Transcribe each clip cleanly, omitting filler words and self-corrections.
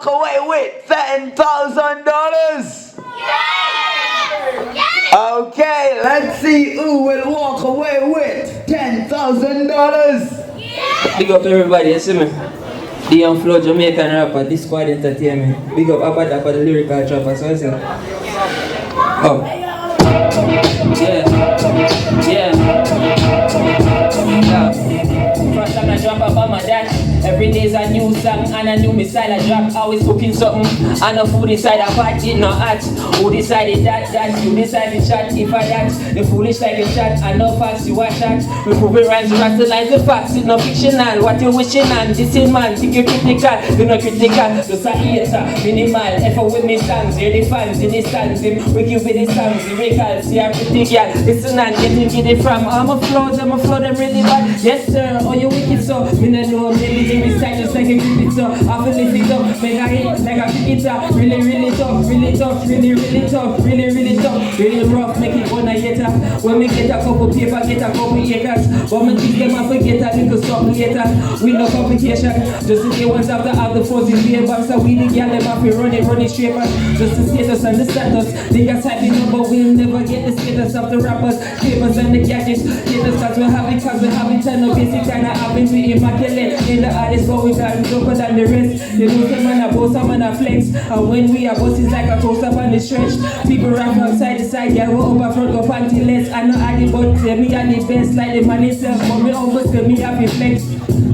walk away with $10,000? Okay, let's see who will walk away with $10,000. Big up everybody, you see me? Dee Young Flow, Jamaican rapper, this squad entertainment. Big up Abada for the lyrical trapper, so I say. Oh. Yeah. First time I drop up on my dash. Every day's a new song and a new missile I drop. Always cooking something and a food inside a pot, it not hot. Who decided that? You decided chat. If I that, the foolish like a chat. And no facts you watch that. We prove it rhymes, rationalize the facts. It's not fictional. What you wishing on? This is man, think you critical. You're not critical, just a hater. Minimal, effort with me songs. You're the fans in the stands. Wicked with the songs, the recalls. See, I'm pretty girl. Listen and get it from. I'm a flow, them really bad. Yes sir, oh you wicked so. Me not know, maybe this side just like a grip it up. I feel lift it up, make a hit like a pick it up. Really tough, really tough, really tough, really rough, make it one a hater. When we get a couple paper, get a couple acres. But me teach them I forget a little something later. We no complication, just to say once after have the fuzzy beer box. So we the girl them have to run it straight back. Just the status and the status. Niggas hyping up but we'll never get the status of the rappers. Papers and the gadgets, haters cause we have it and no basic kind of happen to immaculate. In the artist but we got it tougher than the rest. You know some man a boss, some man a flex. And when we are boss it's like a toast up on the stretch. People rap from side to side, yeah, we're over front, go panty less. I know I did but tell me I the best like the man itself. But me almost tell me I feel flex.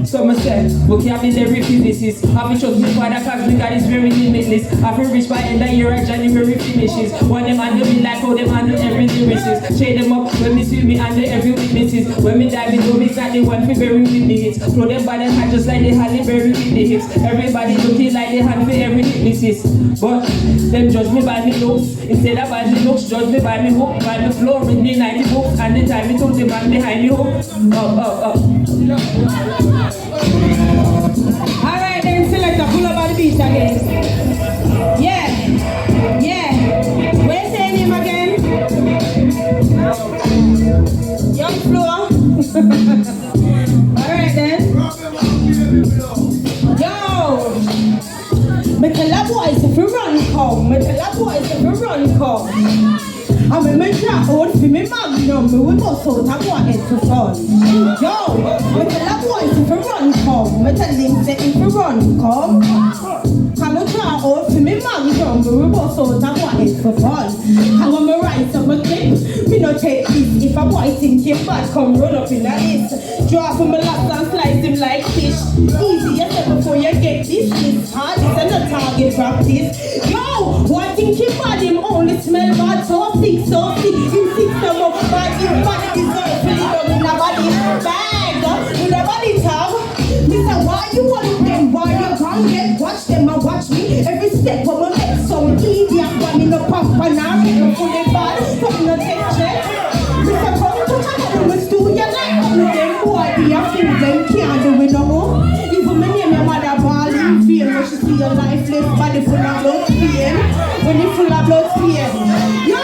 So I said, vocabulary physicist. I feel trust me father cause we got this very limitless. I feel rich by end of year and January finishes. One them handle me like how them handle every lyricist. Shade them up when me see me under every witnesses. When me dive into me side they want me bury with the hits. Throw them by them hand just like they had bury with the hips. Everybody looking like they hand for every witnesses. But them judge me by me looks. Instead of by me looks, judge me by me hook. By the floor with me 90 books. And the time me told the man behind me hook. Up. Alright then, selector, pull up on the beat again. Yeah. Where's the name again? Young Flow. Alright then. Yo! Me tell a boys if you run come. And when me drop out for me magnum, me will bust out a go ahead for fun. Yo, me tell a boys if you run come, me tell him say if you run come. Can me drop out for me magnum, me will bust out a go ahead for fun. And when me rise up my clip, me no take this. If a boy think him bad, come run up in the list. Draw for me last and slice him like fish. Easy you say before you get this. It's hard, it's a target practice. Yo, one think him bad, him only smell bad, so sick. You fix them up bad, you bad deserve to live up in a body bag. With a body tab, Mr. Why you want them? Why you can't get watch them and watch me? Every step of my neck, so idiot, but me no pump and I'm fully bad, so me no take check. Mr. Come to Canada, we do you like with them boy, be a few them can't do it no more. Even me name your mother ball in fear, when she see your lifeless body full of blood pain. When you full of blood pain. Yo,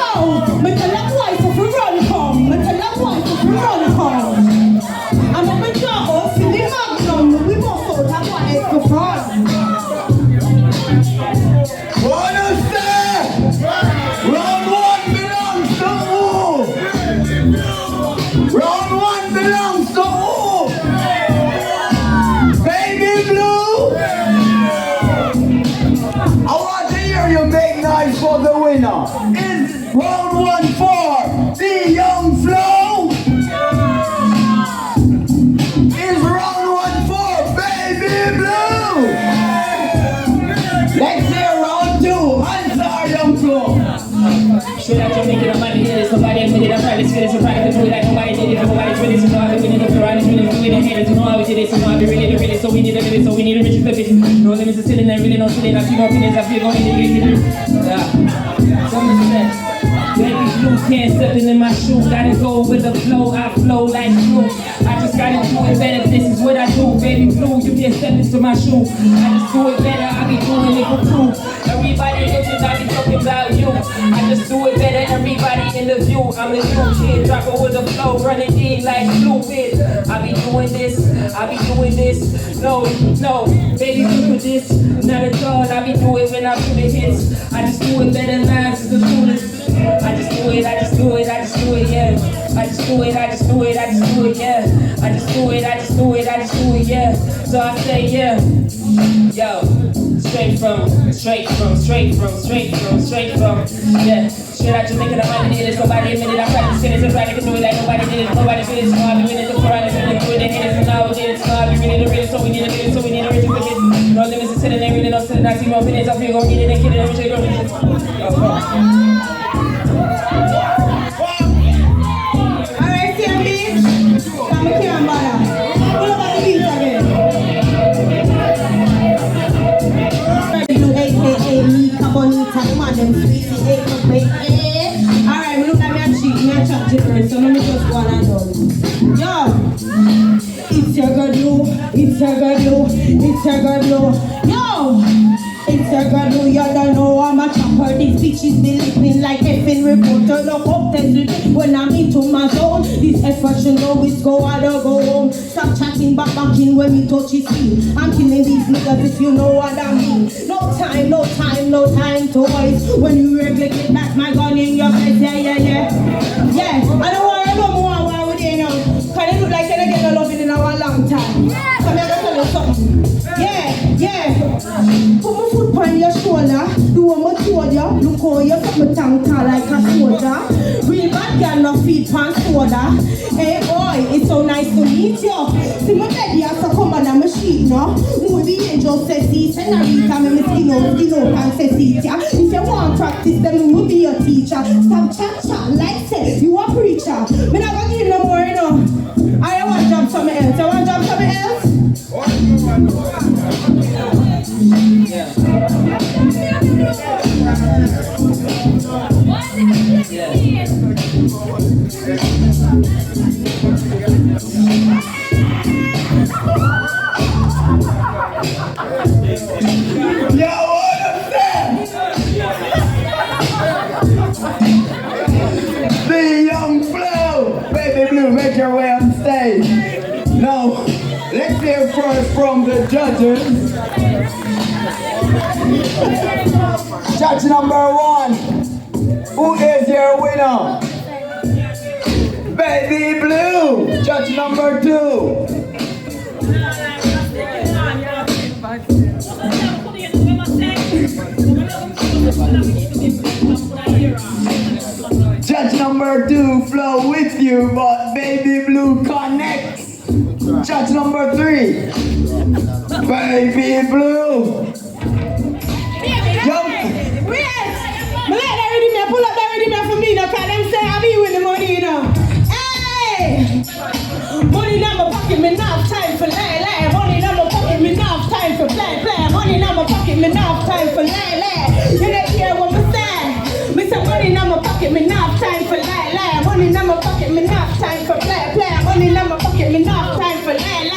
me tell a boy if you run come. Me tell a boy if you run come. And when we drop off in the magnum, we must out a boy for fun. Wanna say? Round one belongs to who? Round one belongs to who? Baby Blue? I want to hear you make noise for the winner. Is round one for Dee Young Flow? Is round one for Baby Blue? Let's hear round two. Answer Young Flow. Straight out Jamaica, nobody did it, somebody admitted I'm private spirit, so private to do it like nobody did it, nobody's really, so know how we need to ride, it's really, we need to know how we did it, so know how we really, so we need to do it, so we need to reach the fit. No limits to sitting there, really no sitting, I see no opinions, I feel going to get it. Someone said, Baby Blue can't step in my shoe, gotta go with the flow, I flow like glue. I just gotta do it better. This is what I do, baby blue. You can't step into my shoe. I just do it better. I be doing it for proof. Everybody looking, I be talking about you. I just do it better. Everybody in the view. I'm the new kid, dropping with the flow, running in like fluid. I be doing this. I be doing this. No, baby, look at this. Not at all. I be doing when I do the hits. I just do it better. Lines is the coolest. I just do it, yeah. I just do it, yeah. So I say, yeah. Yo, straight from, yeah. Straight out Jamaica, nobody did it, somebody admitted I practiced it, somebody can do it like nobody did it, nobody did it, so I be winning the Quran, so they do it, they hit it, so now we did it, so I be winning the real, so we need a bit, so we need a rich with it. No limits to sitting there, really no sitting, I see more opinions, I feel gon' get it, and get it, and rich, go get it. Alright, CMB, come here and bother. What about the beat again? AKA Mika Bonita, man, them sweetie, alright, we look at me and cheat, me and chat different, so let me just go on and done. Yo, it's your good blue, it's your good blue, it's your good blue. Yo! It's a girl who you don't know I'm a chopper. These bitches be living like effing reporter. No contestant when I'm into my zone. This effort should always go out or go home. Stop chatting backing when me touch his feet. I'm killing these niggas if you know what I mean. No time to waste. When you regular get back my gun in your face. Yeah. I don't want to know more why we there now. Cause they look like they don't get no loving in a long time. So I'm gonna tell you something. Yeah. Put my foot on your shoulder. Do what I told ya. Look how you put my tongue tall like a soldier. Real bad girl no feet pan soda. Hey boy, it's so nice to meet you. See my baby has to come on my sheet now. Movie angel says he senorita. Me skin up and says it ya. If you want practice, then we will be your teacher. Stop chat like say you a preacher. Me not gonna give no more, you know. I want to jump somewhere else. I want to jump somewhere else. Dee Young Flow, baby blue, make your way on stage. Now, let's hear first from the judges. Judge number 1, who is your winner? Baby blue. Judge number 2. Judge number 2, flow with you, but baby blue connects. Judge number 3, baby blue. Pull up that ready for me now, cause them say I be with the money, you know. Hey! Money in my pocket, me enough time for lay. Money in my pocket, me enough time for play. Money in my pocket, me enough time for lay. You don't hear what me say? Me say money in my pocket, me enough time for lay. Money in my pocket, me enough time for play. Money in my pocket, me enough time for lay.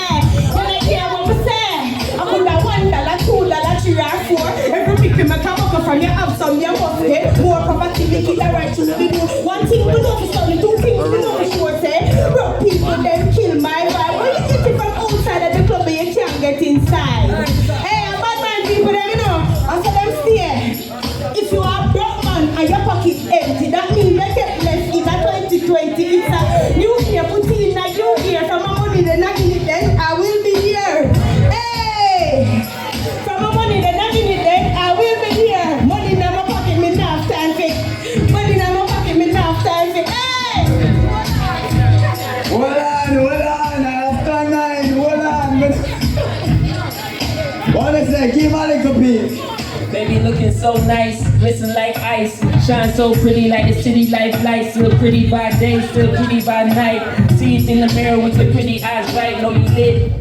You don't hear what me say? I put that $1, $2, $3 or $4. Every pick me come up from your house, some you must get more property. Make it the right to do. One thing we know is only 2 things we know is sure say. Broke people then kill my vibe. When you get it from outside of the club, you can't get inside. Hey, bad man people, them you know. I saw them stay. If you are broke man and your pocket empty, that means you get less in a 2020. It's a new year, put in a new year. From my money, then I give it then I will be here. Hey, from my money, then I give it then I will be here. Money in my pocket, me enough time for. Money in my pocket, me enough time for. Hey! Hold on, after 9, hold on. What is that? Give a little bit. Baby looking so nice, glisten like ice. Shine so pretty like the city life lights. Still pretty by day, still pretty by night. See it in the mirror with your pretty eyes right. Know you lit.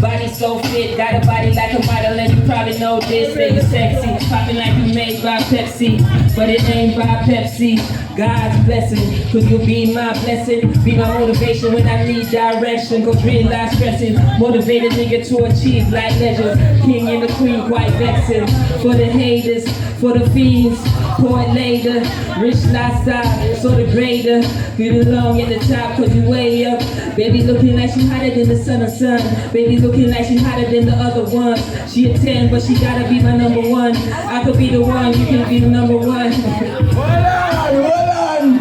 Body so fit, got a body like a model, and you probably know this. Say you sexy, popping like you made by Pepsi, but it ain't by Pepsi. God's blessing, cause you'll be my blessing. Be my motivation when I need direction. Cause realize stressing, motivate a nigga to achieve like legends. King and the queen quite vexing. For the haters, for the fiends, poet later. Rich lifestyle, so the greater. You belong at the top cause you way up. Baby looking like she hotter than the sun or sun. Baby looking like she hotter than the other ones. She a 10 but she gotta be my number one. I could be the one, you can be the number one. Well on.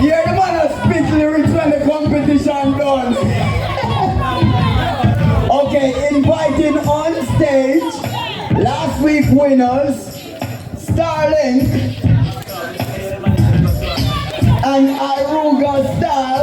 You're the man who spit lyrics when the competition done. Okay, inviting on stage last week winners Starlink and Aruga Star.